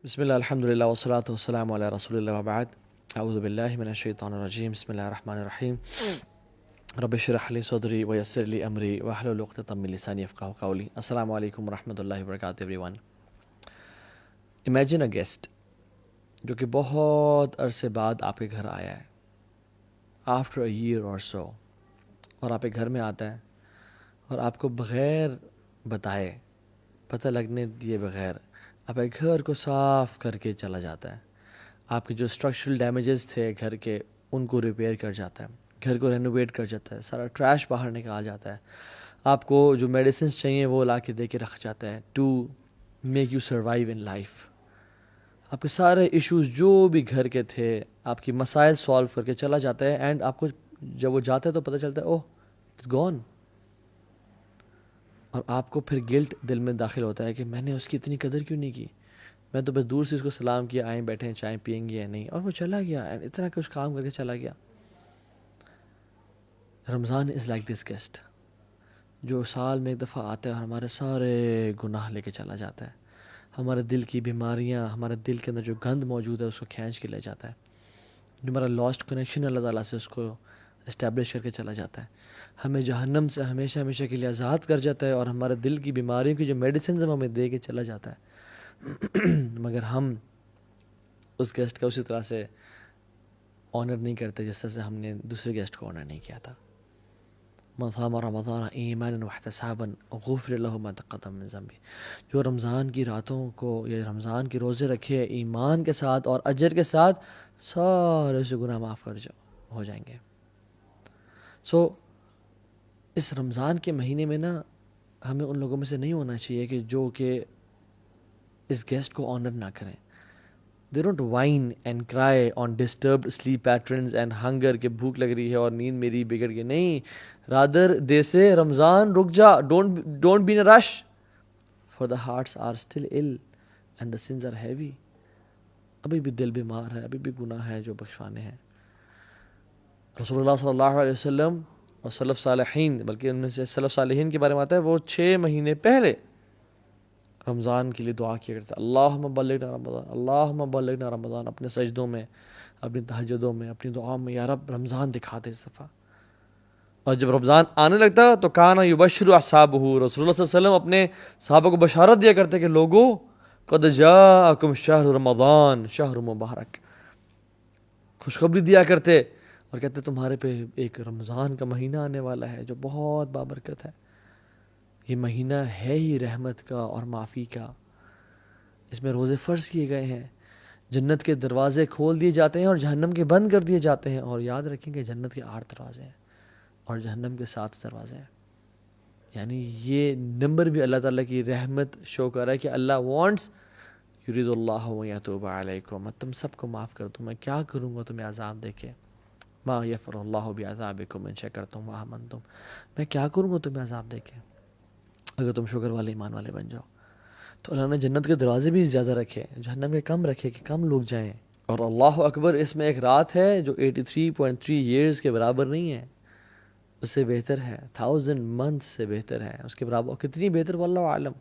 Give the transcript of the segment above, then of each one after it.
بسم اللہ الحمد للہ والصلاۃ والسلام علی رسول اللہ وبعد اعوذ باللہ من الشیطان الرجیم بسم اللہ الرحمن الرحیم رب اشرح لی صدری ویسر لی امری واحلل عقدۃ من لسانی یفقہوا قولی. السلام علیکم ورحمۃ اللہ وبرکاتہ every one. Imagine a guest جو کہ بہت عرصے بعد آپ کے گھر آیا ہے آفٹر اے ایئر اور سو، اور آپ کے گھر میں آتا ہے اور آپ کو بغیر بتائے، پتہ لگنے دیے بغیر آپ کے گھر کو صاف کر کے چلا جاتا ہے. آپ کے جو اسٹرکچرل ڈیمیجز تھے گھر کے ان کو ریپیئر کر جاتا ہے، گھر کو رینوویٹ کر جاتا ہے، سارا ٹریش باہر نکال جاتا ہے، آپ کو جو میڈیسنس چاہیے وہ لا کے دے کے رکھ جاتا ہے to make you survive in life. آپ کے سارے ایشوز جو بھی گھر کے تھے آپ کی مسائل سالو کر کے چلا جاتا ہے، اینڈ آپ کو جب وہ جاتا ہے تو پتہ چلتا ہے اوہ اٹس گون. اور آپ کو پھر گلٹ دل میں داخل ہوتا ہے کہ میں نے اس کی اتنی قدر کیوں نہیں کی، میں تو بس دور سے اس کو سلام کیا، آئیں بیٹھے ہیں چائے پئیں گے یا نہیں، اور وہ چلا گیا اینڈ اتنا کچھ کام کر کے چلا گیا. رمضان از لائک دس گیسٹ جو سال میں ایک دفعہ آتا ہے اور ہمارے سارے گناہ لے کے چلا جاتا ہے، ہمارے دل کی بیماریاں، ہمارے دل کے اندر جو گند موجود ہے اس کو کھینچ کے لے جاتا ہے، جو ہمارا لاسٹ کنیکشن اللہ تعالیٰ سے اس کو اسٹیبلش کر کے چلا جاتا ہے، ہمیں جہنم سے ہمیشہ ہمیشہ کے لیے آزاد کر جاتا ہے، اور ہمارے دل کی بیماریوں کی جو میڈیسنز ہمیں دے کے چلا جاتا ہے. مگر ہم اس گیسٹ کا اسی طرح سے آنر نہیں کرتے جس طرح سے ہم نے دوسرے گیسٹ کو آنر نہیں کیا تھا. من صام رمضان ایمانا واحتسابا غفر له ما تقدم من ذنبه. جو رمضان کی راتوں کو یا رمضان کے روزے رکھے ایمان کے ساتھ اور اجر کے ساتھ، سارے سے گناہ معاف ہو جائیں گے. سو اس رمضان کے مہینے میں نا ہمیں ان لوگوں میں سے نہیں ہونا چاہیے کہ جو کہ اس گیسٹ کو آنر نہ کریں. They don't whine and cry on disturbed sleep patterns and hunger کہ بھوک لگ رہی ہے اور نیند میری بگڑ گئی. نہیں، rather they say رمضان رک جا، don't be in a rush for the hearts are still ill and the sins are heavy. ابھی بھی دل بیمار ہے، ابھی بھی گناہ ہے جو بخشوانے ہیں. رسول اللہ صلی اللہ علیہ وسلم اور سلف صالحین، بلکہ ان میں سے سلف صالحین کے بارے میں آتا ہے وہ 6 مہینے پہلے رمضان کے لیے دعا کیا کرتے ہیں، اللہم بلغنا رمضان، اللہم بلغنا رمضان، اپنے سجدوں میں، اپنی تہجدوں میں، اپنی دعاؤں میں، یا رب رمضان دکھا دے اس دفعہ. اور جب رمضان آنے لگتا تو کانا یبشر اصحابہ، رسول اللہ صلی اللہ علیہ وسلم اپنے صحابہ کو بشارت دیا کرتے کہ لوگو قد جاءکم شہر رمضان شہر مبارک، خوشخبری دیا کرتے اور کہتے تمہارے پہ ایک رمضان کا مہینہ آنے والا ہے جو بہت بابرکت ہے. یہ مہینہ ہے ہی رحمت کا اور معافی کا، اس میں روزے فرض کیے گئے ہیں، جنت کے دروازے کھول دیے جاتے ہیں اور جہنم کے بند کر دیے جاتے ہیں. اور یاد رکھیں کہ جنت کے 8 دروازے ہیں اور جہنم کے 7 دروازے ہیں. یعنی یہ نمبر بھی اللہ تعالیٰ کی رحمت شو کر رہا ہے کہ اللہ وانٹس یرید اللہ یتوب علیکم، میں تم سب کو معاف کر دوں، میں کیا کروں گا تمہیں عذاب دے کے. ما یفر اللہ بعذابکم ان شکرتم وآمنتم، میں کیا کروں گا تمہیں عذاب دے کے اگر تم شکر والے ایمان والے بن جاؤ. تو اللہ نے جنت کے دروازے بھی زیادہ رکھے، جہنم کے کم رکھے کہ کم لوگ جائیں. اور اللہ اکبر، اس میں ایک رات ہے جو 83.3 ایئرز کے برابر نہیں ہے، اس سے بہتر ہے، 1000 منتھ سے بہتر ہے، اس کے برابر کتنی بہتر واللہ عالم.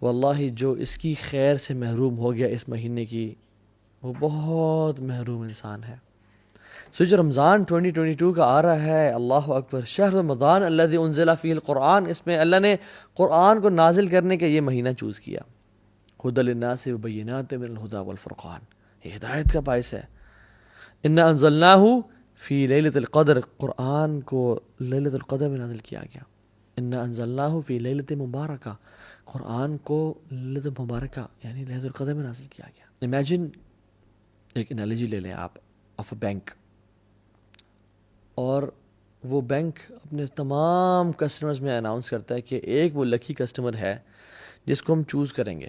واللہ جو اس کی خیر سے محروم ہو گیا اس مہینے کی، وہ بہت محروم انسان ہے. سو جو رمضان 2022 کا آ رہا ہے، اللہ اکبر، شہر رمضان الذی انزل فیہ القرآن، اس میں اللہ نے قرآن کو نازل کرنے کا یہ مہینہ چوز کیا. ھدی للناس وبینات من الہدی والفرقان، یہ ہدایت کا باعث ہے. انا انزلناہ فی لیلۃ القدر، قرآن کو لیلۃ القدر میں نازل کیا گیا. انا انزلناہ فی لیلۃ مبارکہ، قرآن کو لیلۃ مبارکہ یعنی لیلۃ القدر میں نازل کیا گیا. امیجن، ایک انالوجی لے لیں آپ آف اے بینک، اور وہ بینک اپنے تمام کسٹمرز میں اناؤنس کرتا ہے کہ ایک وہ لکی کسٹمر ہے جس کو ہم چوز کریں گے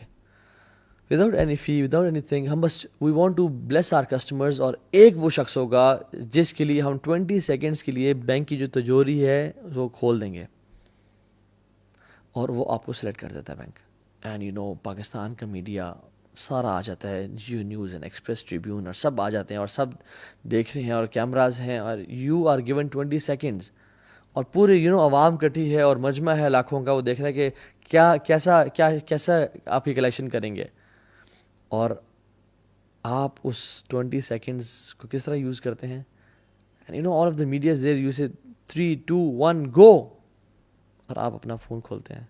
without any fee, without anything. ہم بس we want to bless our customers, اور ایک وہ شخص ہوگا جس کے لیے ہم 20 سیکنڈز کے لیے بینک کی جو تجوری ہے وہ کھول دیں گے، اور وہ آپ کو سلیکٹ کر دیتا ہے bank. And you know Pakistan کا میڈیا سارا آ جاتا ہے، Geo News and Express Tribune, اور سب آ جاتے ہیں اور سب دیکھ رہے ہیں اور کیمراز ہیں، اور یو آر گیون 20 سیکنڈز، اور پورے عوام کٹھی ہے اور مجمع ہے لاکھوں کا، وہ دیکھ رہا ہے کہ کیسا آپ کی کلیکشن کریں گے. اور آپ اس 20 سیکنڈز کو کس طرح یوز کرتے ہیں. And you know all of the media is there, you say 3 2 1 گو, اور آپ اپنا فون کھولتے ہیں,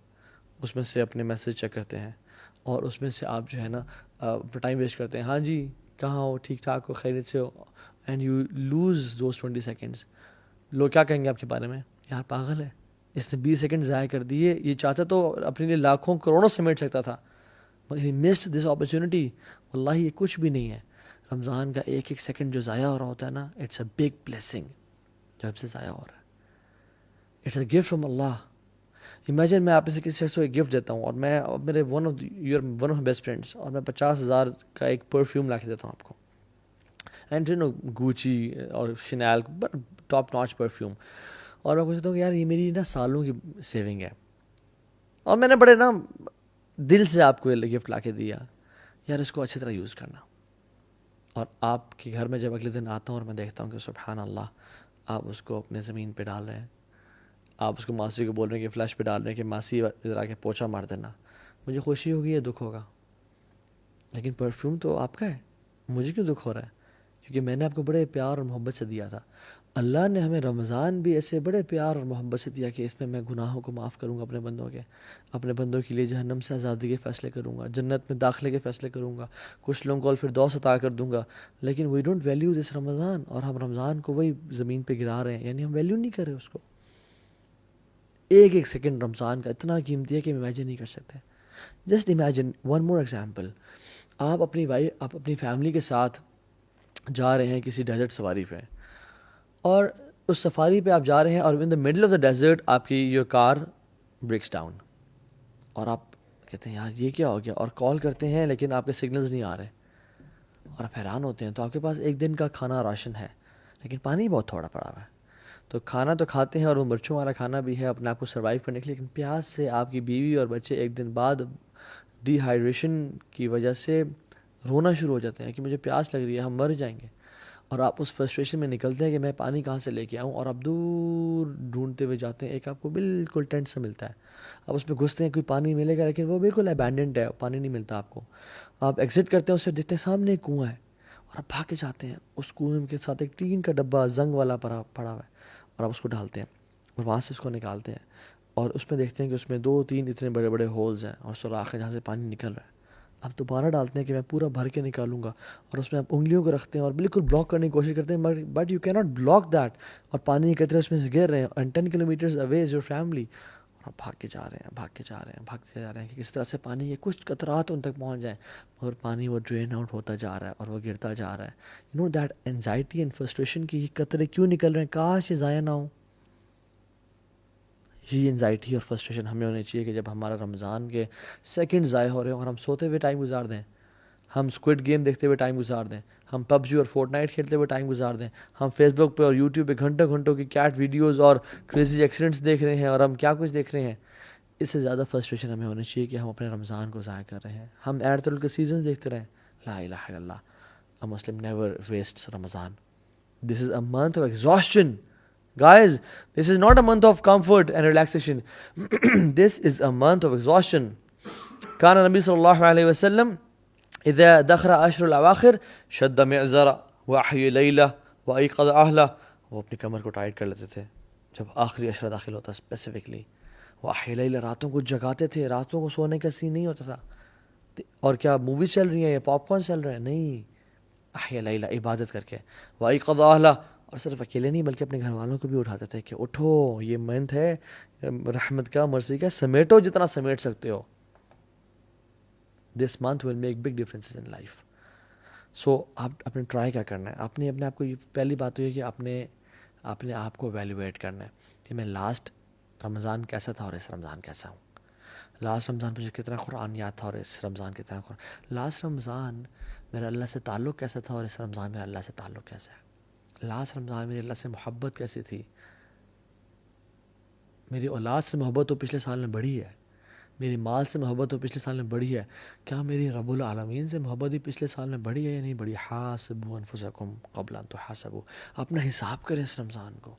اس میں سے اپنے میسیج چیک کرتے ہیں, اور اس میں سے آپ جو ہے نا ٹائم ویسٹ کرتے ہیں. ہاں جی کہاں ہو, ٹھیک ٹھاک ہو, خیریت سے ہو, and you lose those 20 seconds. لوگ کیا کہیں گے آپ کے بارے میں, یار پاگل ہے, اس نے 20 سیکنڈ ضائع کر دیے, یہ چاہتا تو اپنے لیے لاکھوں کروڑوں سمیٹ سکتا تھا, مگر ہی مسڈ دس اپرچونیٹی. واللہ یہ کچھ بھی نہیں ہے. رمضان کا ایک ایک سیکنڈ جو ضائع ہو رہا ہوتا ہے نا, اٹس اے بگ بلیسنگ. جو اب سے ضائع ہو رہا ہے, اٹس اے گفٹ فرام اللہ. امیجن میں آپ سے کسی شخص کو ایک گفٹ دیتا ہوں, اور میں میرے ون آف بیسٹ فرینڈس, اور میں 50,000 کا ایک پرفیوم لا کے دیتا ہوں آپ کو, اینڈ یو نو گوچی اور شنیل, ٹاپ ناچ پرفیوم, اور میں پوچھتا ہوں کہ یار یہ میری نا سالوں کی سیونگ ہے, اور میں نے بڑے نا دل سے آپ کو یہ گفٹ لا کے دیا, یار اس کو اچھی طرح یوز کرنا. اور آپ کے گھر میں جب اگلے دن آتا ہوں اور میں دیکھتا ہوں کہ سبحان اللہ, آپ اس کو اپنے زمین پہ ڈال رہے ہیں, آپ اس کو ماسی کو بول رہے ہیں کہ فلیش پہ ڈال رہے ہیں کہ ماسی ذرا کے پوچھا مار دینا, مجھے خوشی ہوگی یا دکھ ہوگا؟ لیکن پرفیوم تو آپ کا ہے, مجھے کیوں دکھ ہو رہا ہے؟ کیونکہ میں نے آپ کو بڑے پیار اور محبت سے دیا تھا. اللہ نے ہمیں رمضان بھی ایسے بڑے پیار اور محبت سے دیا کہ اس میں گناہوں کو معاف کروں گا اپنے بندوں کے, اپنے بندوں کے لیے جہنم سے آزادی کے فیصلے کروں گا, جنت میں داخلے کے فیصلے کروں گا, کچھ لوگوں کو الفردوس عطا کر دوں گا. لیکن وی ڈونٹ ویلیو دس رمضان, اور ہم رمضان کو وہی زمین پہ گرا رہے ہیں, یعنی ہم ویلیو نہیں کر رہے اس کو. ایک ایک سیکنڈ رمضان کا اتنا قیمتی ہے کہ ہم امیجن نہیں کر سکتے. Just imagine one more example, آپ اپنی فیملی کے ساتھ جا رہے ہیں کسی ڈیزرٹ سفاری پہ, اور اس سفاری پہ آپ جا رہے ہیں, اور in the middle of the desert آپ کی یور کار بریکس ڈاؤن, اور آپ کہتے ہیں یار یہ کیا ہو گیا, اور کال کرتے ہیں لیکن آپ کے سگنلز نہیں آ رہے, اور آپ حیران ہوتے ہیں. تو آپ کے پاس ایک دن کا کھانا راشن ہے, لیکن پانی بہت تھوڑا پڑا ہوا ہے. تو کھانا تو کھاتے ہیں, اور وہ مرچوں والا کھانا بھی ہے اپنے آپ کو سروائیو کرنے کے لیے, لیکن پیاس سے آپ کی بیوی اور بچے ایک دن بعد ڈی ہائیڈریشن کی وجہ سے رونا شروع ہو جاتے ہیں کہ مجھے پیاس لگ رہی ہے, ہم مر جائیں گے. اور آپ اس فرسٹریشن میں نکلتے ہیں کہ میں پانی کہاں سے لے کے آؤں, اور آپ دور ڈھونڈتے ہوئے جاتے ہیں, ایک آپ کو بالکل ٹینٹ سے ملتا ہے, آپ اس میں گھستے ہیں کوئی پانی ملے گا, لیکن وہ بالکل ابینڈنڈ ہے, پانی نہیں ملتا آپ کو. آپ ایگزٹ کرتے ہیں, اس سے دیکھتے ہیں سامنے ایک کنواں ہے, اور آپ بھاگ کے جاتے ہیں, اس کنویں کے ساتھ ایک ٹین کا ڈبہ زنگ والا پڑا ہوا ہے, اور آپ اس کو ڈالتے ہیں, اور وہاں سے اس کو نکالتے ہیں, اور اس میں دیکھتے ہیں کہ اس میں 2-3 اتنے بڑے بڑے ہولز ہیں, اور سوراخ ہے جہاں سے پانی نکل رہا ہے. آپ دوبارہ ڈالتے ہیں کہ میں پورا بھر کے نکالوں گا, اور اس میں آپ انگلیوں کو رکھتے ہیں اور بالکل بلاک کرنے کی کوشش کرتے ہیں, بٹ یو کی ناٹ بلاک دیٹ, اور پانی کے قطرے اس میں سے گر رہے ہیں, and 10 kilometers away is your family, اور آپ بھاگ کے جا رہے ہیں کہ کس طرح سے پانی کے کچھ قطرات ان تک پہنچ جائیں, اور پانی وہ ڈرین آؤٹ ہوتا جا رہا ہے, اور وہ گرتا جا رہا ہے. You know that anxiety and frustration کی یہ قطرے کیوں نکل رہے ہیں, کاش یہ ضائع نہ ہوں. یہ انزائٹی اور فرسٹریشن ہمیں ہونی چاہیے کہ جب ہمارا رمضان کے سیکنڈ ضائع ہو رہے ہیں, اور ہم سوتے ہوئے ٹائم گزار دیں, ہم اسکوڈ گیم دیکھتے ہوئے ٹائم گزار دیں, ہم PUBG اور فورٹ نائٹ کھیلتے ہوئے ٹائم گزار دیں, ہم فیس بک پہ اور یوٹیوب پہ گھنٹوں گھنٹوں کی کیٹ ویڈیوز اور کریزی ایکسیڈنٹس دیکھ رہے ہیں, اور ہم کیا کچھ دیکھ رہے ہیں. اس سے زیادہ فرسٹریشن ہمیں ہونی چاہیے کہ ہم اپنے رمضان کو ضائع کر رہے ہیں, ہم ایڈ کے سیزنز دیکھتے رہیں. لا الہ الا اللہ, a Muslim never wastes Ramadan. This is a month of exhaustion. Guys, this is not a month of comfort and relaxation. This is a month of exhaustion. كان النبي صلى الله عليه وسلم إذا دخل عشر الأواخر شد معزرة وأحيا ليلة وأيقظ أهله. وہ اپنی کمر کو ٹائٹ کر لیتے تھے جب آخری عشرہ داخل ہوتا, اسپیسیفکلی وأحيا ليلة, راتوں کو جگاتے تھے, راتوں کو سونے کا سین نہیں ہوتا تھا. اور کیا موویز چل رہی ہیں یا پاپ کارن چل رہے ہیں, نہیں, أحيا ليلة, عبادت کر کے, وأيقظ أهله, اور صرف اکیلے نہیں بلکہ اپنے گھر والوں کو بھی اٹھاتے تھے کہ اٹھو, یہ منتھ ہے رحمت کا, مرضی کا, سمیٹو جتنا سمیٹ سکتے ہو. This month will make big differences in life. So آپ اپنے ٹرائی کیا کرنا ہے, اپنے آپ کو, یہ پہلی بات تو یہ کہ اپنے آپ کو ایویلویٹ کرنا ہے کہ میں لاسٹ رمضان کیسا تھا اور اس رمضان کیسا ہوں. لاسٹ رمضان مجھے کتنا قرآن یاد تھا اور اس رمضان کتنا قرآن. لاسٹ رمضان میرا اللہ سے تعلق کیسا تھا اور اس رمضان میرا اللہ سے تعلق کیسا ہے. لاسٹ رمضان میری اللہ سے محبت کیسی تھی, میری اولاد سے محبت تو پچھلے سال میں بڑھی ہے, میری مال سے محبت تو پچھلے سال میں بڑھی ہے, کیا میری رب العالمین سے محبت بھی پچھلے سال میں بڑھی ہے یا نہیں بڑھی. حاسبوا انفسکم قبل ان تحاسبوا, اپنا حساب کریں اس رمضان کو.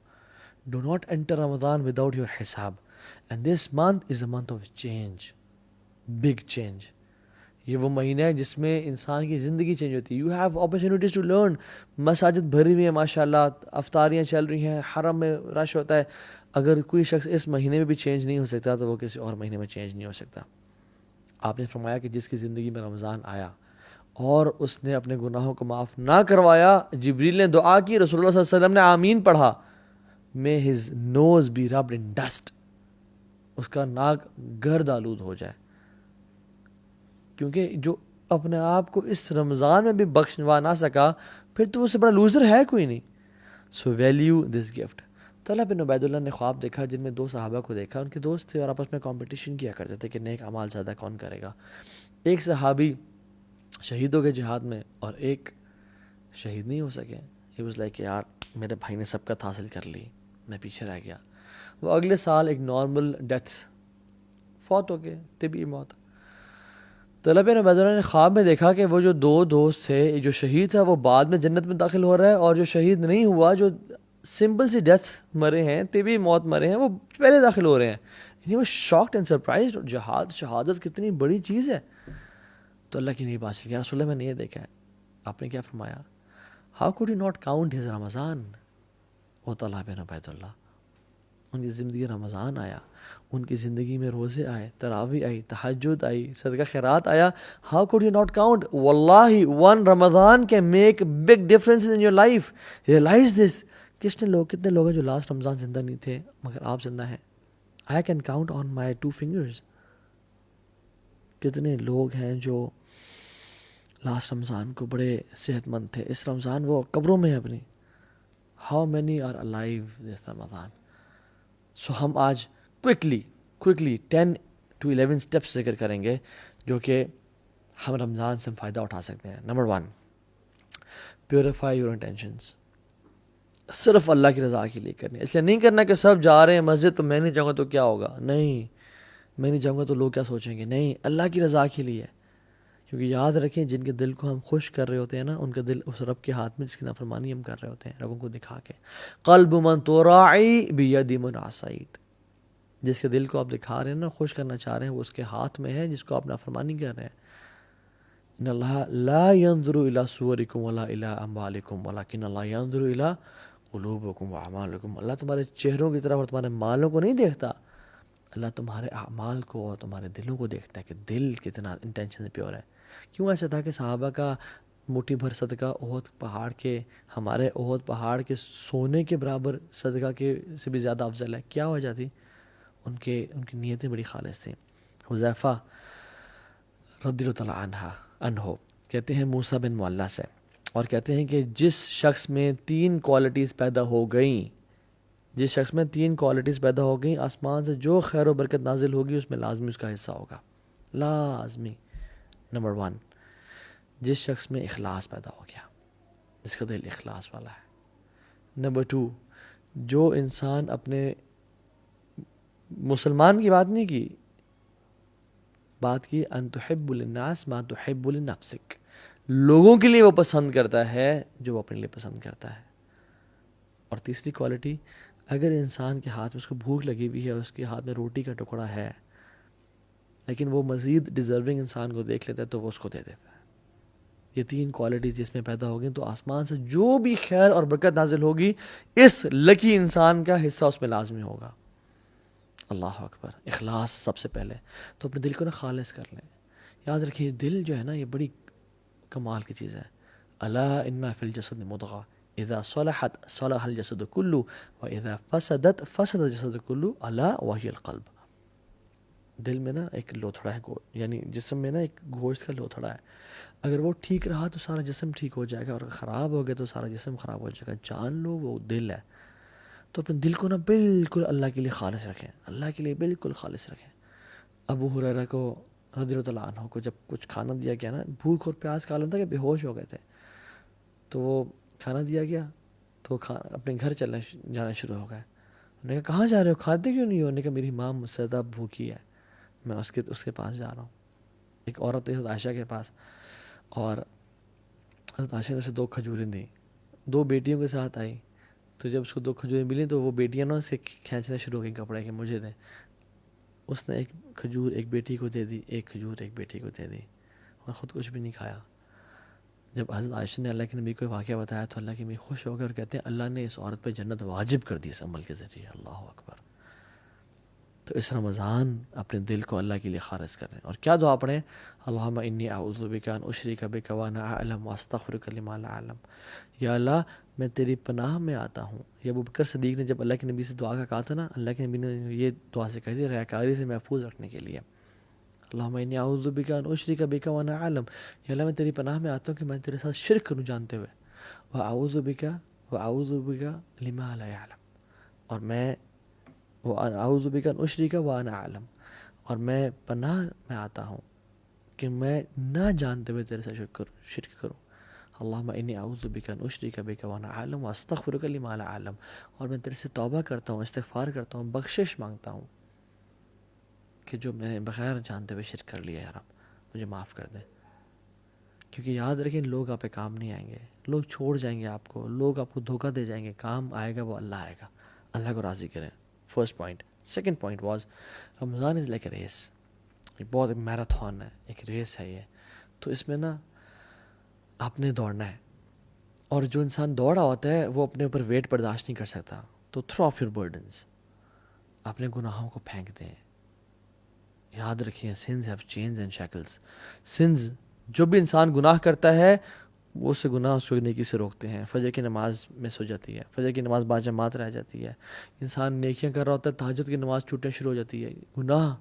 Do not enter Ramadan without your حساب. And this month is a month of change, big change. یہ وہ مہینہ ہے جس میں انسان کی زندگی چینج ہوتی ہے. You have opportunities to learn. مساجد بھری ہوئی ہیں ماشاء اللہ, افطاریاں چل رہی ہیں, حرم میں رش ہوتا ہے. اگر کوئی شخص اس مہینے میں بھی چینج نہیں ہو سکتا تو وہ کسی اور مہینے میں چینج نہیں ہو سکتا. آپ نے فرمایا کہ جس کی زندگی میں رمضان آیا اور اس نے اپنے گناہوں کو معاف نہ کروایا, جبریل نے دعا کی, رسول اللہ صلی اللہ علیہ وسلم نے آمین پڑھا, may his nose be rubbed in dust, اس کا ناک گرد آلود ہو جائے. کیونکہ جو اپنے آپ کو اس رمضان میں بھی بخشوا نہ سکا, پھر تو اس سے بڑا لوزر ہے کوئی نہیں. سو ویلیو دس گفٹ. طلحہ بن عبید اللہ نے خواب دیکھا جن میں 2 صحابہ کو دیکھا. ان کے دوست تھے اور آپس میں کمپٹیشن کیا کرتے تھے کہ نیک اعمال زیادہ کون کرے گا. ایک صحابی شہید ہو گئے جہاد میں اور ایک شہید نہیں ہو سکے. ہی واز لائک یار میرے بھائی نے سبقت حاصل کر لی, میں پیچھے رہ گیا. وہ اگلے سال ایک نارمل ڈیتھ فوت ہو گئے, طبی موت. طلحہ بن عبید اللہ نے خواب میں دیکھا کہ وہ جو 2 دوست تھے, جو شہید تھا وہ بعد میں جنت میں داخل ہو رہا ہے, اور جو شہید نہیں ہوا, جو سمپل سی ڈیتھ مرے ہیں, طبی موت مرے ہیں, وہ پہلے داخل ہو رہے ہیں. وہ شاکڈ اینڈ سرپرائزڈ. جہاد شہادت کتنی بڑی چیز ہے. تو اللہ کی نہیں بات چل گیا, رسول اللہ میں نے یہ دیکھا ہے. آپ نے کیا فرمایا, how could you not count his Ramadan. وہ طلحہ بن عبید اللہ, ان کی زندگی رمضان آیا, ان کی زندگی میں روزے آئے, تراویح آئی, تہجد آئی, صدقہ خیرات آیا. How could you not count. واللہ one Ramadan can make big difference in your life. Realize this. کتنے لوگ ہیں جو لاسٹ رمضان زندہ نہیں تھے مگر آپ زندہ ہیں. I can count on my 2 fingers. کتنے لوگ ہیں جو لاسٹ رمضان کو بڑے صحت مند تھے, اس رمضان وہ قبروں میں ہیں اپنی. ہاؤ مینی آر الائیو دس رمضان. سو ہم آج کوئکلی 10 to 11 اسٹیپس ذکر کریں گے جو کہ ہم رمضان سے فائدہ اٹھا سکتے ہیں. Number 1, purify your intentions. صرف اللہ کی رضا کے لیے کرنی. اس لیے نہیں کرنا کہ سب جا رہے ہیں مسجد تو میں نہیں جاؤں گا تو کیا ہوگا. نہیں, میں نہیں جاؤں گا تو لوگ کیا سوچیں گے. نہیں, اللہ کی رضا کے لیے. کیونکہ یاد رکھیں جن کے دل کو ہم خوش کر رہے ہوتے ہیں نا, ان کا دل اس رب کے ہاتھ میں جس کی نافرمانی ہم کر رہے ہوتے ہیں, لوگوں کو دکھا کے. قلب من تراعی بید من عصیت. جس کے دل کو آپ دکھا رہے ہیں نا, خوش کرنا چاہ رہے ہیں, وہ اس کے ہاتھ میں ہے جس کو آپ نافرمانی کر رہے ہیں. ان اللہ لا ينظر الى صورکم ولا الى اموالکم ولکن اللہ ينظر الى قلوبکم واعمالکم. اللہ تمہارے چہروں کی طرف اور تمہارے مالوں کو نہیں دیکھتا, اللہ تمہارے اعمال کو اور تمہارے دلوں کو دیکھتا ہے کہ دل کتنا انٹینشن سے پیور ہے. کیوں ایسا تھا کہ صحابہ کا مٹھی بھر صدقہ احد پہاڑ کے, ہمارے احد پہاڑ کے سونے کے برابر صدقہ کے سے بھی زیادہ افضل ہے. کیا وجہ تھی؟ ان کی نیتیں بڑی خالص تھیں. حذیفہ رضی اللہ تعالیٰ عنہ کہتے ہیں موسیٰ بن معلہ سے, اور کہتے ہیں کہ جس شخص میں 3 کوالٹیز پیدا ہو گئیں, جس شخص میں 3 کوالٹیز پیدا ہو گئیں, آسمان سے جو خیر و برکت نازل ہوگی اس میں لازمی اس کا حصہ ہوگا, لازمی. نمبر 1, جس شخص میں اخلاص پیدا ہو گیا, جس کا دل اخلاص والا ہے. نمبر 2, جو انسان اپنے مسلمان کی بات نہیں کی, بات کی ان تحب للناس ما تحب لنفسک. لوگوں کے لیے وہ پسند کرتا ہے جو وہ اپنے لیے پسند کرتا ہے. اور تیسری کوالٹی, اگر انسان کے ہاتھ میں اس کو بھوک لگی ہوئی ہے, اس کے ہاتھ میں روٹی کا ٹکڑا ہے, لیکن وہ مزید ڈیزرونگ انسان کو دیکھ لیتا ہے تو وہ اس کو دے دیتا ہے. یہ 3 کوالٹیز جس میں پیدا ہوگی تو آسمان سے جو بھی خیر اور برکت نازل ہوگی اس لکی انسان کا حصہ اس میں لازمی ہوگا. اللہ اکبر. اخلاص سب سے پہلے. تو اپنے دل کو نا خالص کر لیں. یاد رکھیے دل جو ہے نا یہ بڑی کمال کی چیز ہے. الا ان فی الجسد مضغہ اذا صلحت صلح الجسد کلہ واذا فسدت فسد الجسد کلہ الا وہی القلب. دل میں نا ایک لوتھڑا ہے, یعنی جسم میں نا ایک گوشت کا لوتھڑا ہے. اگر وہ ٹھیک رہا تو سارا جسم ٹھیک ہو جائے گا, اور اگر خراب ہو گیا تو سارا جسم خراب ہو جائے گا. جان لو وہ دل ہے. تو اپنے دل کو نا بالکل اللہ کے لیے خالص رکھیں, اللہ کے لیے بالکل خالص رکھیں. ابو ہریرہ کو رضی اللہ عنہ کو جب کچھ کھانا دیا گیا نا, بھوک اور پیاس کا عالم تھا کہ بے ہوش ہو گئے تھے, تو وہ کھانا دیا گیا تو اپنے گھر جانا شروع ہو گئے. انہوں نے کہا کہاں جا رہے ہو, کھاتے کیوں نہیں ہو؟ انہوں نے کہا میری ماں مجھ سے زیادہ بھوکی ہے, میں اس کے پاس جا رہا ہوں. ایک عورت تھی حضرت عائشہ کے پاس, اور حضرت عائشہ نے اسے 2 کھجوریں دیں. 2 بیٹیوں کے ساتھ آئی, تو جب اس کو 2 کھجوریں ملیں تو وہ بیٹیاں نا اسے کھینچنا شروع ہو گئیں کپڑے کے, مجھے دیں. اس نے 1 کھجور ایک بیٹی کو دے دی, 1 کھجور ایک بیٹی کو دے دی. اور خود کچھ بھی نہیں کھایا. جب حضرت عائشہ نے اللہ کے نبی کو واقعہ بتایا تو اللہ کے نبی خوش ہو گئے اور کہتے ہیں اللہ نے اس عورت پہ جنت واجب کر دی اس عمل کے ذریعے. اللہ اکبر. تو اس رمضان اپنے دل کو اللہ کے لیے خالص کریں. اور کیا دعا پڑھیں؟ اللہم انی اعوذ بک ان اشرک بک وانا اعلم واستغفرک لما لا اعلم. یا اللہ میں تیری پناہ میں آتا ہوں. یہ ابوبکر صدیق نے جب اللہ کے نبی سے دعا کا کہا تھا نا، اللہ کے نبی نے یہ دعا سے کہی تھی ریاکاری سے محفوظ رکھنے کے لیے. اللہم انی اعوذ بک ان اشرک بک وانا اعلم. یا اللہ میں تیری پناہ میں آتا ہوں کہ میں تیرے ساتھ شرک کروں جانتے ہوئے. واعوذ بک لما لا اعلم. اور میں اعوذ بک ان اشرک وانا اعلم. اور میں پناہ میں آتا ہوں کہ میں نہ جانتے ہوئے تیرے ساتھ شرک کروں. اللہم انی اعوذ بک ان اشرک بک وانا اعلم واستغفرک لما لا اعلم. اور میں تیرے سے توبہ کرتا ہوں، استغفار کرتا ہوں، بخشش مانگتا ہوں کہ جو میں نے بغیر جانتے ہوئے شرک کر لیا، یا رب مجھے معاف کر دے. کیونکہ یاد رکھیں لوگ آپ پہ کام نہیں آئیں گے، لوگ چھوڑ جائیں گے آپ کو، لوگ آپ کو دھوکہ دے جائیں گے. کام آئے گا وہ اللہ آئے گا. اللہ کو راضی کریں. First point. Second point was Ramadan is like a race. ایک بہت ایک میراتھن ہے، ایک ریس ہے یہ. تو اس میں نا آپ نے دوڑنا ہے. اور جو انسان دوڑا ہوتا ہے وہ اپنے اوپر ویٹ برداشت نہیں کر سکتا. تو تھرو آف یور برڈنس، اپنے گناہوں کو پھینک دیں. یاد رکھیں sins have chains and shackles. Sins, جو بھی انسان گناہ کرتا ہے وہ سے گناہ اس کو نیکی سے روکتے ہیں. فجر کی نماز مس ہو جاتی ہے، فجر کی نماز باجماعت رہ جاتی ہے. انسان نیکیاں کر رہا ہوتا ہے، تہجد کی نماز چھوٹنے شروع ہو جاتی ہے. گناہ،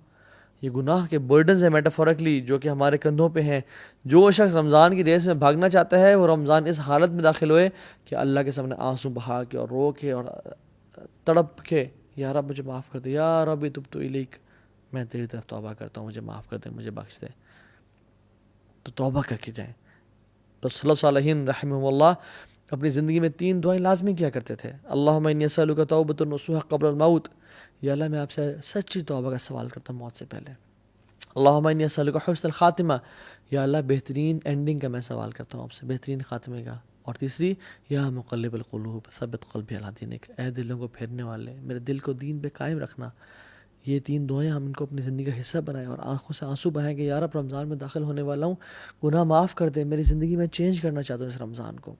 یہ گناہ کے برڈنز ہیں میٹافورکلی جو کہ ہمارے کندھوں پہ ہیں. جو شخص رمضان کی ریس میں بھاگنا چاہتا ہے وہ رمضان اس حالت میں داخل ہوئے کہ اللہ کے سامنے آنسو بہا کے اور رو کے اور تڑپ کے یا رب مجھے معاف کر دے، یا رب تبت الیک، میں تیری طرف توبہ کرتا ہوں، مجھے معاف کر دے، مجھے بخش دے. تو توبہ کر کے جائیں. رسول اللہ صالحین رحمہ اللہ اپنی زندگی میں 3 دعائیں لازمی کیا کرتے تھے. اللہم انی اسألک توبۃ نصوح قبل الموت. یا اللہ میں آپ سے سچی توبہ کا سوال کرتا ہوں موت سے پہلے. اللہم انی اسألک حسن الخاتمہ. یا اللہ بہترین اینڈنگ کا میں سوال کرتا ہوں آپ سے، بہترین خاتمے کا. اور تیسری، یا مقلب القلوب ثبت قلبی علی دینک. اے دلوں کو پھیرنے والے، میرے دل کو دین پہ قائم رکھنا. یہ 3 دعائیں ہم ان کو اپنی زندگی کا حصہ بنائیں اور آنکھوں سے آنسو بہائیں کہ یا رب رمضان میں داخل ہونے والا ہوں، گناہ معاف کر دے، میری زندگی میں چینج کرنا چاہتا ہوں اس رمضان کو.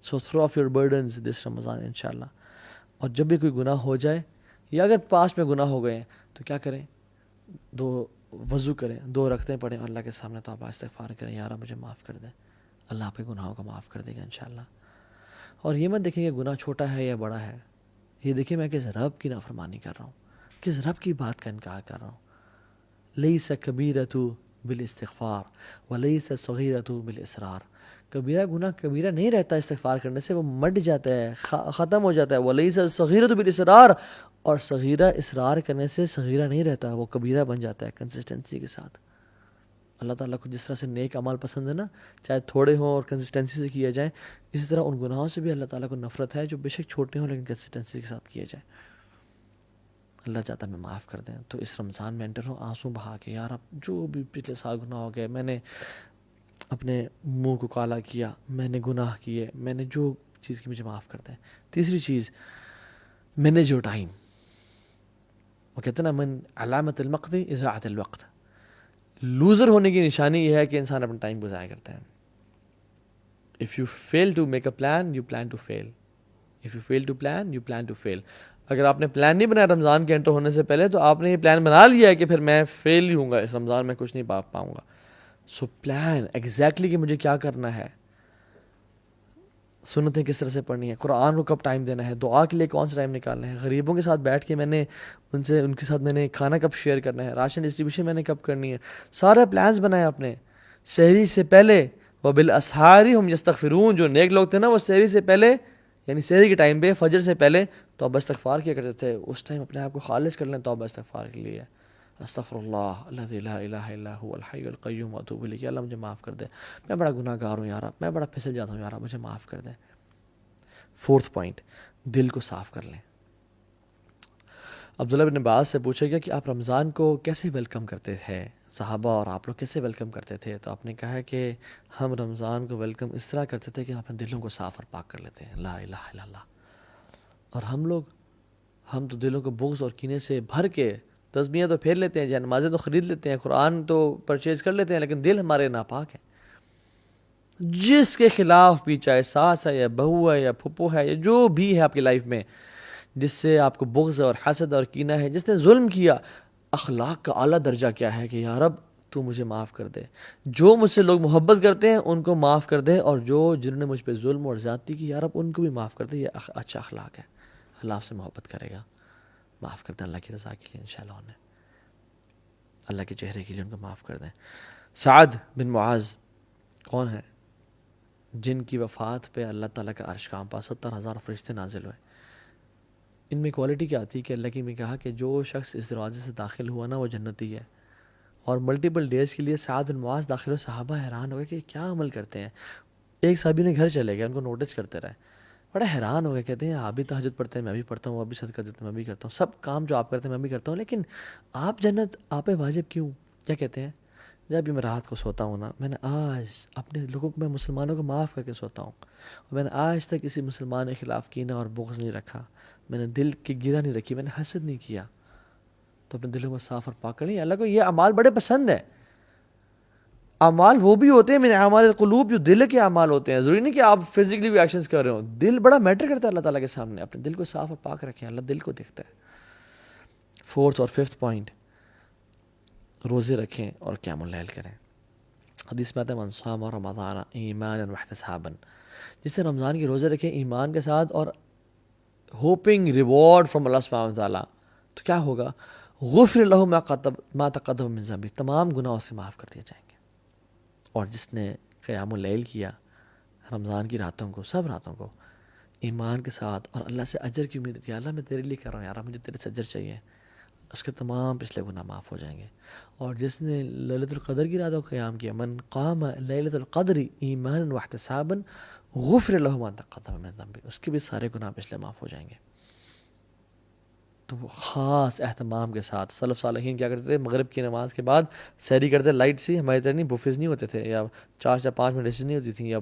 سو تھرو آف یور برڈنز دس رمضان انشاءاللہ. اور جب بھی کوئی گناہ ہو جائے یا اگر پاس میں گناہ ہو گئے ہیں تو کیا کریں؟ 2 وضو کریں، 2 رکعتیں پڑھیں، اللہ کے سامنے توبہ استغفار کریں، یا رب مجھے معاف کر دے. اللہ آپ کے گناہوں کو معاف کر دے گا انشاءاللہ. اور یہ مت دیکھیں کہ گناہ چھوٹا ہے یا بڑا ہے، یہ دیکھیں میں کس رب کی نافرمانی کر رہا ہوں، کس رب کی بات کا انکار کر رہا ہوں. لیس کبیرۃ بالاستغفار ولیس صغیرۃ بالاصرار. کبیرہ گناہ کبیرہ نہیں رہتا استغفار کرنے سے، وہ مٹ جاتا ہے، ختم ہو جاتا ہے. ولیس صغیرۃ بالاصرار، اور صغیرہ اصرار کرنے سے صغیرہ نہیں رہتا، وہ کبیرہ بن جاتا ہے کنسسٹنسی کے ساتھ. اللہ تعالیٰ کو جس طرح سے نیک اعمال پسند ہے نا، چاہے تھوڑے ہوں اور کنسسٹنسی سے کیا جائیں، اسی طرح ان گناہوں سے بھی اللہ تعالیٰ کو نفرت ہے جو بے شک چھوٹے ہوں لیکن کنسسٹنسی کے ساتھ کیے جائیں. اللہ چاہتا ہے میں معاف کر دیں. تو اس رمضان میں انٹر ہوں آنسو بہا کے، یار اب جو بھی پچھلے سال گناہ ہو گئے، میں نے اپنے منہ کو کالا کیا، میں نے گناہ کیے، میں نے جو چیز کی، مجھے معاف کر دیں. تیسری چیز، مینیج یور ٹائم. وہ کہتے ہیں نا من علامت المقت اضاعت الوقت. لوزر ہونے کی نشانی یہ ہے کہ انسان اپنا ٹائم کو ضائع کرتا ہے. If you fail to make a plan, you plan to fail. If you fail to plan, you plan to fail. اگر آپ نے پلان نہیں بنایا رمضان کے انٹر ہونے سے پہلے تو آپ نے یہ پلان بنا لیا ہے کہ پھر میں فیل ہی ہوں گا اس رمضان میں، کچھ نہیں پاؤں گا. سو پلان ایگزیکٹلی کہ مجھے کیا کرنا ہے، سنتیں کس طرح سے پڑھنی ہے، قرآن کو کب ٹائم دینا ہے، دعا کے لیے کون سا ٹائم نکالنا ہے، غریبوں کے ساتھ بیٹھ کے میں نے ان کے ساتھ میں نے کھانا کب شیئر کرنا ہے، راشن ڈسٹریبیوشن میں نے کب کرنی ہے. سارے پلانز بنائے اپنے. سحری سے پہلے وبالاسحار هم یستغفرون، جو نیک لوگ تھے نا وہ سحری سے پہلے، یعنی سحری کے ٹائم پہ فجر سے پہلے توبہ استغفار کیا کرتے تھے. اس ٹائم اپنے آپ کو خالص کر لیں توبہ استغفار کے لیے. استغفر اللہ الذی لا الہ الا هو الحی القیوم واتوب الیہ. اللہ مجھے معاف کر دے، میں بڑا گناہ گار ہوں یار، میں بڑا پھسل جاتا ہوں یار، مجھے معاف کر دے. فورتھ پوائنٹ، دل کو صاف کر لیں. عبداللہ بن عباس سے پوچھا گیا کہ آپ رمضان کو کیسے ویلکم کرتے تھے، صحابہ اور آپ لوگ کیسے ویلکم کرتے تھے؟ تو آپ نے کہا کہ ہم رمضان کو ویلکم اس طرح کرتے تھے کہ ہم اپنے دلوں کو صاف اور پاک کر لیتے ہیں. لا الہ الا اللہ. اور ہم تو دلوں کو بغض اور کینے سے بھر کے تسبیحیں تو پھیر لیتے ہیں، جہاں نمازیں تو خرید لیتے ہیں، قرآن تو پرچیز کر لیتے ہیں، لیکن دل ہمارے ناپاک ہے. جس کے خلاف بھی، چاہے ساس ہے یا بہو ہے یا پھپھو ہے یا جو بھی ہے آپ کی لائف میں، جس سے آپ کو بغض اور حسد اور کینہ ہے، جس نے ظلم کیا، اخلاق کا اعلیٰ درجہ کیا ہے کہ یا رب تو مجھے معاف کر دے. جو مجھ سے لوگ محبت کرتے ہیں ان کو معاف کر دے، اور جنہوں نے مجھ پہ ظلم اور زیادتی کی، یا رب ان کو بھی معاف کر دے. یہ اچھا اخلاق ہے. اللہ آپ سے محبت کرے گا، معاف کر دیں اللہ کی رضا کے لیے انشاءاللہ. انہیں اللہ کے چہرے کے لیے ان کو معاف کر دیں. سعد بن معاذ کون ہے؟ جن کی وفات پہ اللہ تعالیٰ کا عرش کانپا، 70,000 فرشتے نازل ہوئے. ان میں کوالٹی کیا آتی ہے کہ اللہ کی نے کہا کہ جو شخص اس دروازے سے داخل ہوا نا وہ جنتی ہے. اور ملٹیپل ڈیز کے لیے سعد بن معاذ داخل ہوئے. صحابہ حیران ہو گئے کہ کیا عمل کرتے ہیں. ایک صحابی نے گھر چلے گئے، ان کو نوٹس کرتے رہے، بڑا حیران ہو گئے. کہتے ہیں آپ بھی تہجد پڑھتے ہیں، میں بھی پڑھتا ہوں، وہ بھی صدقہ دیتے ہیں، میں بھی کرتا ہوں، سب کام جو آپ کرتے ہیں میں بھی کرتا ہوں، لیکن آپ جنت آپ پہ واجب کیوں؟ کیا کہتے ہیں؟ جب بھی میں رات کو سوتا ہوں نا، میں نے آج اپنے لوگوں کو، میں مسلمانوں کو معاف کر کے سوتا ہوں، اور میں نے آج تک کسی مسلمان کے خلاف کینہ اور بغض نہیں رکھا، میں نے دل کی گرہ نہیں رکھی، میں نے حسد نہیں کیا. تو اپنے دلوں کو صاف اور پاک کر لیں. اللہ کو یہ اعمال بڑے پسند ہیں. اعمال وہ بھی ہوتے ہیں، میں نے اعمال القلوب، جو دل کے اعمال ہوتے ہیں. ضروری نہیں کہ آپ فزیکلی بھی ایکشنز کر رہے ہوں، دل بڑا میٹر کرتا ہے اللہ تعالیٰ کے سامنے. اپنے دل کو صاف اور پاک رکھیں، اللہ دل کو دیکھتا ہے. 4th اور 5th پوائنٹ، روزے رکھیں اور قیام اللیل کریں. حدیث میں آتا ہے من صام رمضان ایمانا واحتسابا، جس سے رمضان کے روزے رکھیں ایمان کے ساتھ اور ہوپنگ ریوارڈ فرام اللہ سبحانہ وتعالیٰ، تو کیا ہوگا؟ غفر لہ ما تقدم من ذنبہ، تمام گناہ اس سے معاف کر دیے جائیں گے. اور جس نے قیام اللیل کیا رمضان کی راتوں کو، سب راتوں کو ایمان کے ساتھ، اور اللہ سے اجر کی امید کی، اللہ میں تیرے لیے کر رہا ہوں یار، مجھے تیرے سے اجر چاہیے، اس کے تمام پچھلے گناہ معاف ہو جائیں گے. اور جس نے لیلۃ القدر کی راتوں کو قیام کیا، من قام لیلۃ القدر ایمانا واحتسابا غفر لہ ما تقدم من ذنبہ، اس کے بھی سارے گناہ پچھلے معاف ہو جائیں گے. تو وہ خاص اہتمام کے ساتھ سلف صالحین کیا کرتے تھے، مغرب کی نماز کے بعد سحری کرتے، لائٹ سی، ہماری طرح نہیں بفیز نہیں ہوتے تھے، یا 4 یا 5 منٹ ڈشز نہیں ہوتی تھیں، یا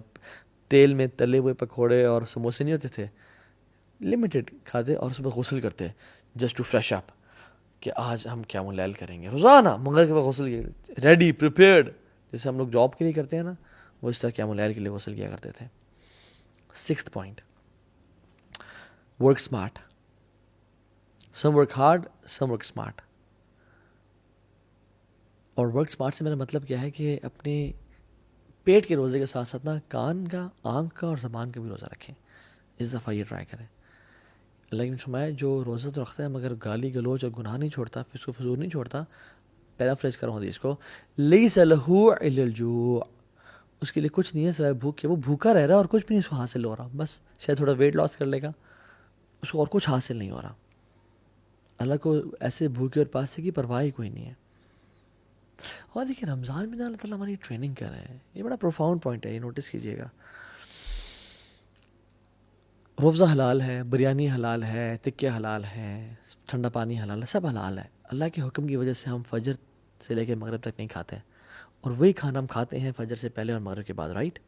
تیل میں تلے ہوئے پکوڑے اور سموسے نہیں ہوتے تھے. لمیٹڈ کھاتے اور صبح غسل کرتے جسٹ ٹو فریش اپ، کہ آج ہم قیام اللیل کریں گے. روزانہ مغرب کے بعد غسل کیا، ریڈی پریپیئرڈ، جیسے ہم لوگ جاب کے لیے کرتے ہیں نا، وہ اس طرح قیام اللیل کے لیے غسل کیا کرتے تھے. 6th point, work smart. Some work hard, some work smart. اور ورک اسمارٹ سے میرا مطلب کیا ہے کہ اپنے پیٹ کے روزے کے ساتھ ساتھ نا کان کا، آنکھ کا اور زبان کا بھی روزہ رکھیں. اس دفعہ یہ ٹرائی کریں. اللہ نے فرمایا جو روزہ تو رکھتا ہے مگر گالی گلوچ اور گناہ نہیں چھوڑتا، فسق و فجور نہیں چھوڑتا، پیرافریز کروں حدیث کو، لیس لہ الا الجوع، اس کے لیے کچھ نہیں ہے سوائے بھوک کے. وہ بھوکا رہ رہا ہے اور کچھ بھی نہیں اس کو حاصل ہو رہا، بس شاید تھوڑا ویٹ لاس کر لے گا، اس کو اور کچھ حاصل نہیں ہو رہا. اللہ کو ایسے بھوکے اور پاسے کی پرواہ ہی کوئی نہیں ہے. اور دیکھیں رمضان میں اللہ تعالیٰ ہماری ٹریننگ کر رہے ہیں. یہ بڑا پروفاؤنڈ پوائنٹ ہے، یہ نوٹس کیجیے گا. روزہ حلال ہے، بریانی حلال ہے، تکے حلال ہیں، ٹھنڈا پانی حلال ہے، سب حلال ہے. اللہ کے حکم کی وجہ سے ہم فجر سے لے کے مغرب تک نہیں کھاتے، اور وہی کھانا ہم کھاتے ہیں فجر سے پہلے اور مغرب کے بعد، رائٹ؟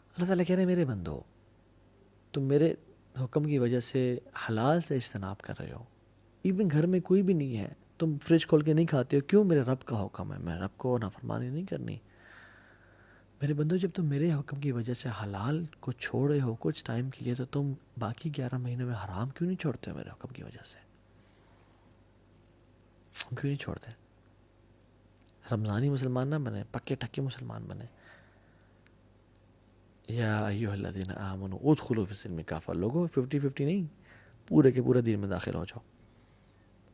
اللہ تعالیٰ کہہ رہے ہیں میرے بندو، تم میرے حکم کی وجہ سے حلال سے اجتناب کر رہے ہو، ایون گھر میں کوئی بھی نہیں ہے، تم فریج کھول کے نہیں کھاتے ہو، کیوں؟ میرے رب کا حکم ہے، میں رب کو نافرمانی نہیں کرنی. میرے بندو جب تم میرے حکم کی وجہ سے حلال کو چھوڑ رہے ہو کچھ ٹائم کے لیے، تو تم باقی 11 مہینوں میں حرام کیوں نہیں چھوڑتے ہو میرے حکم کی وجہ سے؟ ہم کیوں نہیں چھوڑتے؟ رمضانی مسلمان نہ بنے، پکے ٹکے مسلمان بنے. یا ایھا الذین آمنوا ادخلوا فی السلم کافہ، لوگوں 50-50 نہیں، پورے کے پورے دین میں داخل ہو جاؤ.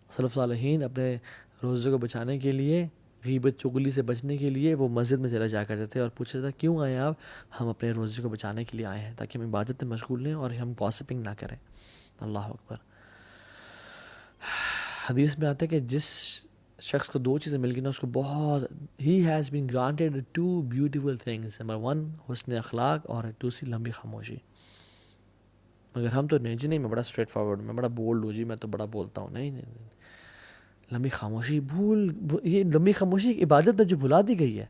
سلف صالحین اپنے روزے کو بچانے کے لیے، غیبت چغلی سے بچنے کے لیے وہ مسجد میں چلا جا کرتے تھے اور پوچھتے تھے کیوں آئے آپ؟ ہم اپنے روزے کو بچانے کے لیے آئے ہیں، تاکہ ہم عبادت میں مشغول رہیں اور ہم گاسپنگ نہ کریں. اللہ اکبر. حدیث میں آتا ہے کہ جس شخص کو 2 چیزیں مل گئی نا، اس کو بہت، he has been granted 2 beautiful things. Number 1 حسن اخلاق، اور دوسری لمبی خاموشی. مگر ہم تو نہیں جی، نہیں میں بڑا اسٹریٹ فارورڈ، میں بڑا بولڈ ہوں جی، میں تو بڑا بولتا ہوں. نہیں نہیں نہیں، لمبی خاموشی یہ لمبی خاموشی ایک عبادت ہے جو بھلا دی گئی ہے.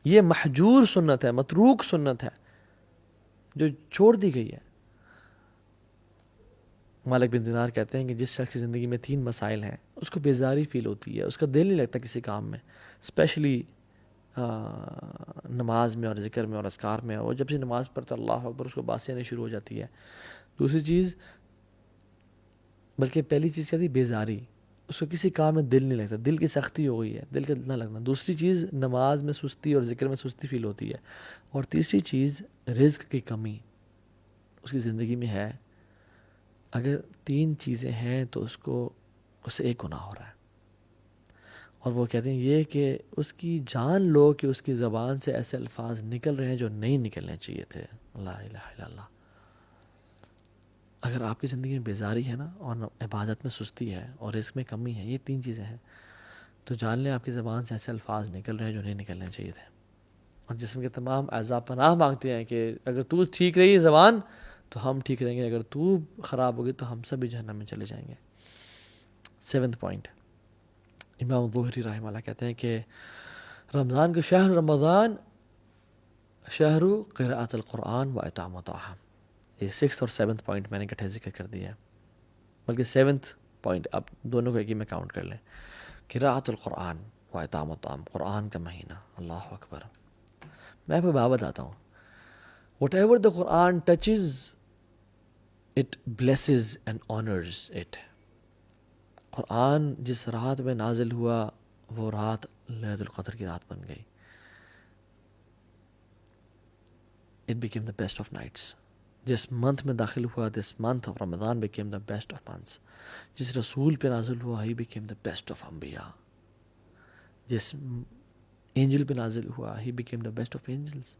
یہ محجور سنت ہے، متروک سنت ہے جو چھوڑ دی گئی ہے. مالک بن دینار کہتے ہیں کہ جس شخص کی زندگی میں 3 مسائل ہیں اس کو بیزاری فیل ہوتی ہے، اس کا دل نہیں لگتا کسی کام میں، اسپیشلی نماز میں اور ذکر میں اور اذکار میں. اور جب سے نماز پڑھتا اللہ اکبر اس کو باسیں آنی شروع ہو جاتی ہے. دوسری چیز، بلکہ پہلی چیز کیا تھی؟ بیزاری، اس کو کسی کام میں دل نہیں لگتا، دل کی سختی ہو گئی ہے، دل کا نہ لگنا. دوسری چیز نماز میں سستی اور ذکر میں سستی فیل ہوتی ہے. اور تیسری چیز رزق کی کمی اس کی زندگی میں ہے. اگر 3 چیزیں ہیں تو اس سے ایک گناہ ہو رہا ہے. اور وہ کہتے ہیں یہ کہ اس کی جان لو کہ اس کی زبان سے ایسے الفاظ نکل رہے ہیں جو نہیں نکلنے چاہیے تھے. لا الہ الا اللہ. اگر آپ کی زندگی میں بیزاری ہے نا، اور عبادت میں سستی ہے اور رزق میں کمی ہے، یہ 3 چیزیں ہیں، تو جان لیں آپ کی زبان سے ایسے الفاظ نکل رہے ہیں جو نہیں نکلنے چاہیے تھے. اور جسم کے تمام اعضاء پناہ مانگتے ہیں کہ اگر تو ٹھیک رہی زبان تو ہم ٹھیک رہیں گے، اگر تو خراب ہوگی تو ہم سب بھی جہنم میں چلے جائیں گے. 7th پوائنٹ، امام ظہری رحمہ اللہ کہتے ہیں کہ رمضان کے شہر رمضان شہر قراءۃ القرآن و اطعام الطعام. یہ 6th اور 7th پوائنٹ میں نے اکٹھے ذکر کر دیا ہے، بلکہ 7th پوائنٹ آپ دونوں کو ایک ہی میں کاؤنٹ کر لیں. قراءۃ القرآن و اطعام الطعام، قرآن کا مہینہ. اللہ اکبر. میں آپ کو بات بتاتا ہوں. Whatever the Quran touches, it blesses and honors it. قرآن جس رات میں نازل ہوا وہ رات لیلۃ القدر کی رات بن گئی. It became the best of nights. جس منتھ میں داخل ہوا، this month of Ramadan became the best of months. جس رسول پہ نازل ہوا he became the best of انبیاء. جس اینجل پہ نازل ہوا he became the best of angels.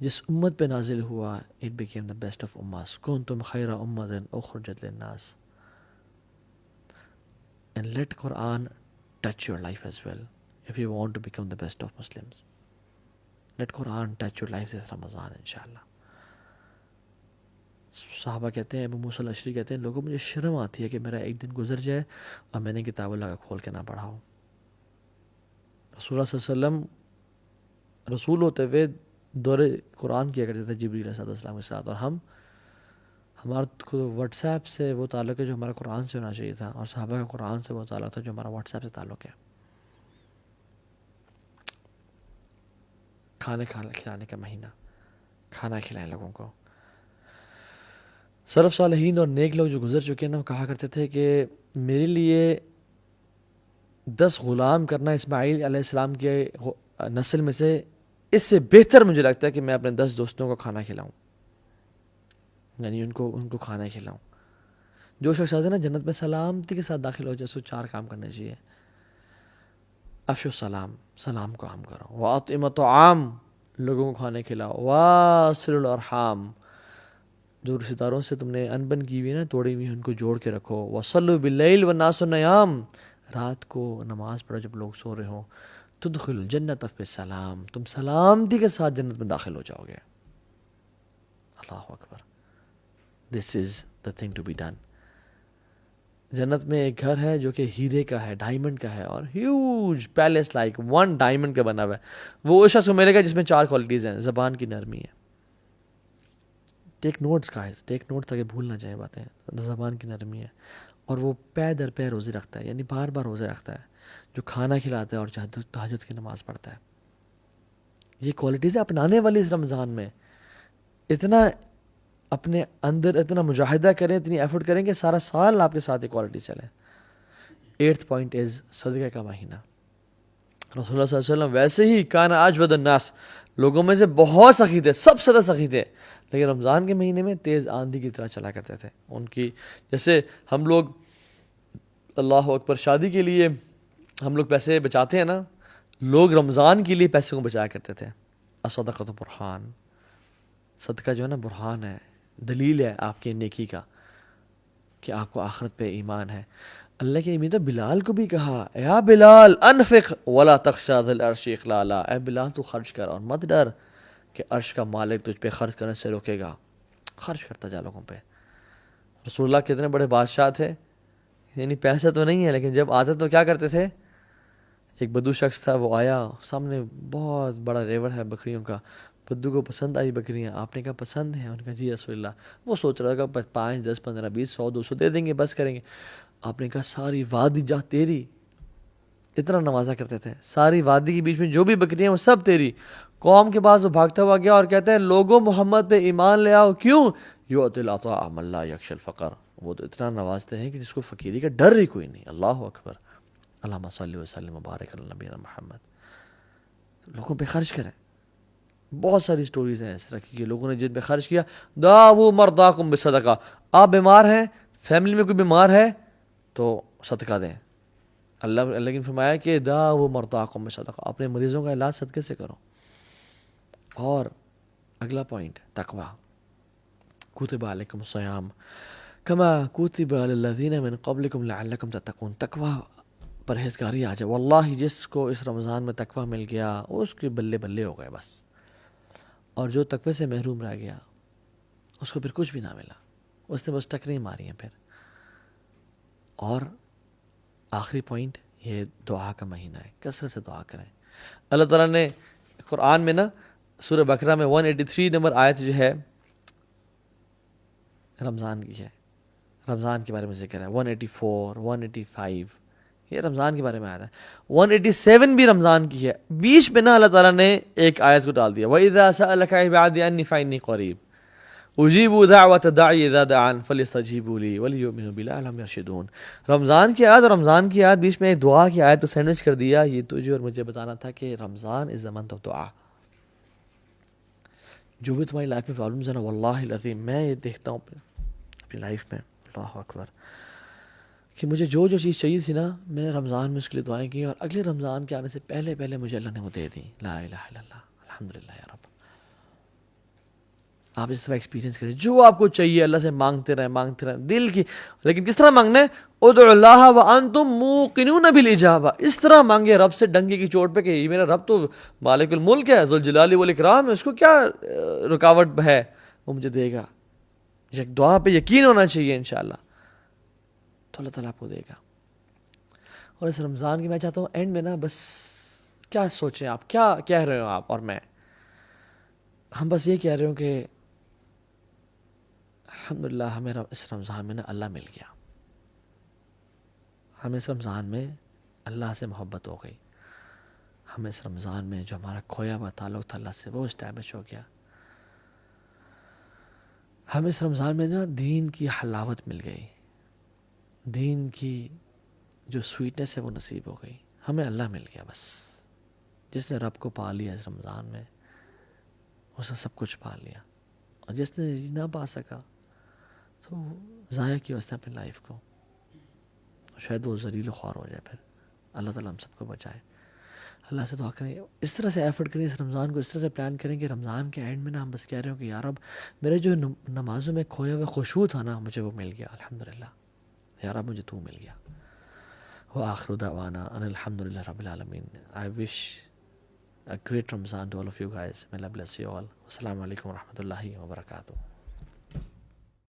جس امت پہ نازل ہوا it became the best of اممات. کنتم خیر امۃ اخرجت للناس. And let Quran touch your life as well if you want to become the best of Muslims. Let Quran touch your life this Ramadan inshallah. صحابہ کہتے ہیں، ابو موسیٰ الاشعری کہتے ہیں، لوگوں مجھے شرم آتی ہے کہ میرا ایک دن گزر جائے اور میں نے کتاب اللہ کا کھول کے نہ پڑھا ہو. رسول اللہ صلی اللہ علیہ وسلم رسول ہوتے ہوئے دور قرآن کیا کرتے تھے جبریل علیہ السلام کے ساتھ، اور ہمارا واٹس ایپ سے وہ تعلق ہے جو ہمارا قرآن سے ہونا چاہیے تھا، اور صحابہ کا قرآن سے وہ تعلق تھا جو ہمارا واٹس ایپ سے تعلق ہے. کھانے کھلانے کا مہینہ، کھانا کھلائیں لوگوں کو. سلف صالحین اور نیک لوگ جو گزر چکے ہیں نا، وہ کہا کرتے تھے کہ میرے لیے 10 غلام کرنا اسماعیل علیہ السلام کے نسل میں سے اس سے بہتر مجھے لگتا ہے کہ میں اپنے 10 دوستوں کو کھانا کھلاؤں، یعنی ان کو کھانا کھلاؤں. جو شخص آتے ہیں نا جنت میں سلامتی کے ساتھ داخل ہو جائے، سو 4 کام کرنے چاہیے. افشو السلام، سلام کو عام کرو. واطعموا الطعام، لوگوں کو کھانے کھلاؤ. واصلوا الارحام، جو رشتہ داروں سے تم نے انبن کی ہوئی نا، توڑی ہوئی ان کو جوڑ کے رکھو. وصلوا باللیل والناس نیام، رات کو نماز پڑھو جب لوگ سو رہے ہوں. تدخلوا الجنۃ بسلام، تم سلامتی کے ساتھ جنت میں داخل ہو جاؤ گے. اللہ اکبر. This is the thing to be done. جنت میں ایک گھر ہے جو کہ ہیرے کا ہے، ڈائمنڈ کا ہے، اور ہیوج پیلس لائک 1 ڈائمنڈ کا بنا ہوا ہے. وہ اس شخص کو ملے گا جس میں 4 کوالٹیز ہیں. زبان کی نرمی ہے. ٹیک نوٹس گائز، ٹیک نوٹ تاکہ بھول نہ جائیں باتیں. زبان کی نرمی ہے، اور وہ پے در پے روزے رکھتا ہے، یعنی بار بار روزے رکھتا ہے. جو کھانا کھلاتا ہے اور تہجد کی نماز پڑھتا ہے. یہ کوالٹیزیں اپنانے والی اس رمضان میں. اتنا اپنے اندر اتنا مجاہدہ کریں، اتنی ایفرٹ کریں کہ سارا سال آپ کے ساتھ یہ کوالٹی چلے. 8th پوائنٹ از صدقہ کا مہینہ. رسول اللہ صلی اللہ علیہ وسلم ویسے ہی کان اجود الناس، لوگوں میں سے بہت سخی تھے، سب سے زیادہ سخی تھے، لیکن رمضان کے مہینے میں تیز آندھی کی طرح چلا کرتے تھے. ان کی جیسے ہم لوگ اللہ اکبر شادی کے لیے ہم لوگ پیسے بچاتے ہیں نا، لوگ رمضان کے لیے پیسے کو بچایا کرتے تھے. الصدقۃ برہان، صدقہ جو ہے نا برہان ہے، دلیل ہے آپ کی نیکی کا کہ آپ کو آخرت پہ ایمان ہے. اللہ کے امید بلال کو بھی کہا، یا بلال انفق ولا تخشى ذا العرش اخلالا، اے بلال تو خرچ کر اور مت ڈر کہ عرش کا مالک تجھ پہ خرچ کرنے سے روکے گا. خرچ کرتا جا لوگوں پہ. رسول اللہ کتنے بڑے بادشاہ تھے، یعنی پیسہ تو نہیں ہے لیکن جب آتے تو کیا کرتے تھے؟ ایک بدو شخص تھا، وہ آیا، سامنے بہت بڑا ریور ہے بکریوں کا، بدو کو پسند آئی بکریاں، آپ نے کہا پسند ہے؟ انہوں نے کہا جی رسول اللہ۔ وہ سوچ رہا تھا 5 10 15 20 100 200 دے دیں گے، بس کریں گے۔ آپ نے کہا ساری وادی جا تیری، اتنا نوازا کرتے تھے، ساری وادی کے بیچ میں جو بھی بکریاں وہ سب تیری۔ قوم کے پاس وہ بھاگتا ہوا گیا اور کہتے ہیں لوگوں محمد پہ ایمان لے آؤ، کیوں؟ یؤتی العطاء من لا یخشی الفقر، وہ تو اتنا نوازتے ہیں کہ جس کو فقیری کا ڈر ہی کوئی نہیں۔ اللہ اکبر، اللہم صلی وسلم وبارک علی نبینا محمد۔ لوگوں پہ خرچ کریں۔ بہت ساری سٹوریز ہیں اس طرح کی کہ لوگوں نے جن پہ خرچ کیا۔ داؤ مرضاکم بصدقہ، آپ بیمار ہیں، فیملی میں کوئی بیمار ہے تو صدقہ دیں۔ اللہ نے فرمایا کہ داؤ مرضاکم بصدقہ، اپنے مریضوں کا علاج صدقے سے کرو۔ اور اگلا پوائنٹ تقوی، کتب علیکم الصیام کما کتب علی الذین من قبلکم لعلکم تتقون۔ تقوی، پرہیزگاری آ جائے، واللہ جس کو اس رمضان میں تقوی مل گیا اس کے بلے بلے ہو گئے بس، اور جو تقوی سے محروم رہ گیا اس کو پھر کچھ بھی نہ ملا، اس نے بس ٹکریں ماری ہیں پھر۔ اور آخری پوائنٹ، یہ دعا کا مہینہ ہے، کثرت سے دعا کریں۔ اللہ تعالیٰ نے قرآن میں نا سورہ بقرہ میں 183 نمبر آیت جو ہے رمضان کی ہے، رمضان کے بارے میں ذکر ہے۔ 184 185 یہ رمضان کے بارے میں آیا ہے۔ 187 بھی رمضان کی ہے۔ بیچ میں نا اللہ تعالیٰ نے ایک آیت کو ڈال دیا، وَإِذَا سَأَلَكَ عِبَادِي عَنِّي فَإِنِّي قَرِيبٌ اُجِيبُ دَعْوَةَ الدَّاعِ إِذَا دَعَانِ فَلْيَسْتَجِيبُوا لِي وَلْيُؤْمِنُوا بِي لَعَلَّهُمْ يَرْشُدُونَ۔ رمضان کی آیت اور رمضان کی آیت بیچ میں ایک دعا کی آیت تو سینڈوچ کر دیا۔ یہ تجھے اور مجھے بتانا تھا کہ رمضان از the month of دعا۔ جو بھی تمہاری لائف میں پرابلمز ہیں نا، واللہ العظیم میں یہ دیکھتا ہوں اپنی لائف میں، اللہ اکبر، کہ مجھے جو چیز چاہیے تھی نا، میں نے رمضان میں اس کے لیے دعائیں کی، اور اگلے رمضان کے آنے سے پہلے مجھے اللہ نے وہ دے دی۔ لا الہ الا اللہ، الحمدللہ یا رب۔ آپ اس طرح ایکسپیرینس کریں، جو آپ کو چاہیے اللہ سے مانگتے رہیں دل کی، لیکن کس طرح مانگنا ہے؟ ادعوا اللہ وانتم موقنون بالاجابہ، اس طرح مانگے رب سے ڈنگے کی چوٹ پہ کہ یہ میرا رب تو مالک الملک ہے، ذوالجلال والاکرام ہے، اس کو کیا رکاوٹ ہے، وہ مجھے دے گا۔ دعا پہ یقین ہونا چاہیے انشاءاللہ، تو اللہ تعالیٰ آپ کو دے گا۔ اور اس رمضان کی میں چاہتا ہوں اینڈ میں نا بس کیا سوچیں آپ، کیا کہہ رہے ہو آپ اور میں، ہم بس یہ کہہ رہے ہوں کہ الحمدللہ ہمیں اس رمضان میں نا اللہ مل گیا، ہمیں اس رمضان میں اللہ سے محبت ہو گئی، ہمیں اس رمضان میں جو ہمارا کھویا ہوا تعلق تھا اللہ سے وہ اسٹیبلش ہو گیا، ہمیں اس رمضان میں نا دین کی حلاوت مل گئی، دین کی جو سویٹنس ہے وہ نصیب ہو گئی، ہمیں اللہ مل گیا بس۔ جس نے رب کو پا لیا اس رمضان میں اس نے سب کچھ پا لیا، اور جس نے نہ پا سکا تو ضائع کیا اس نے اپنی لائف کو، شاید وہ ذلیل و خوار ہو جائے۔ پھر اللہ تعالیٰ ہم سب کو بچائے۔ اللہ سے دعا کریں، اس طرح سے ایفرٹ کریں، اس رمضان کو اس طرح سے پلان کریں کہ رمضان کے اینڈ میں نا ہم بس کہہ رہے ہوں کہ یا رب میرے جو نمازوں میں کھویا ہوا خشوع تھا نا مجھے وہ مل گیا، الحمدللہ یا رب مجھے تو مل گیا۔ وآخر دعوانا ان الحمدللہ رب العالمین۔ I wish a great Ramzan to all of you guys. May Allah bless you all. Wassalamu alaikum wa rahmatullahi wa barakatuh.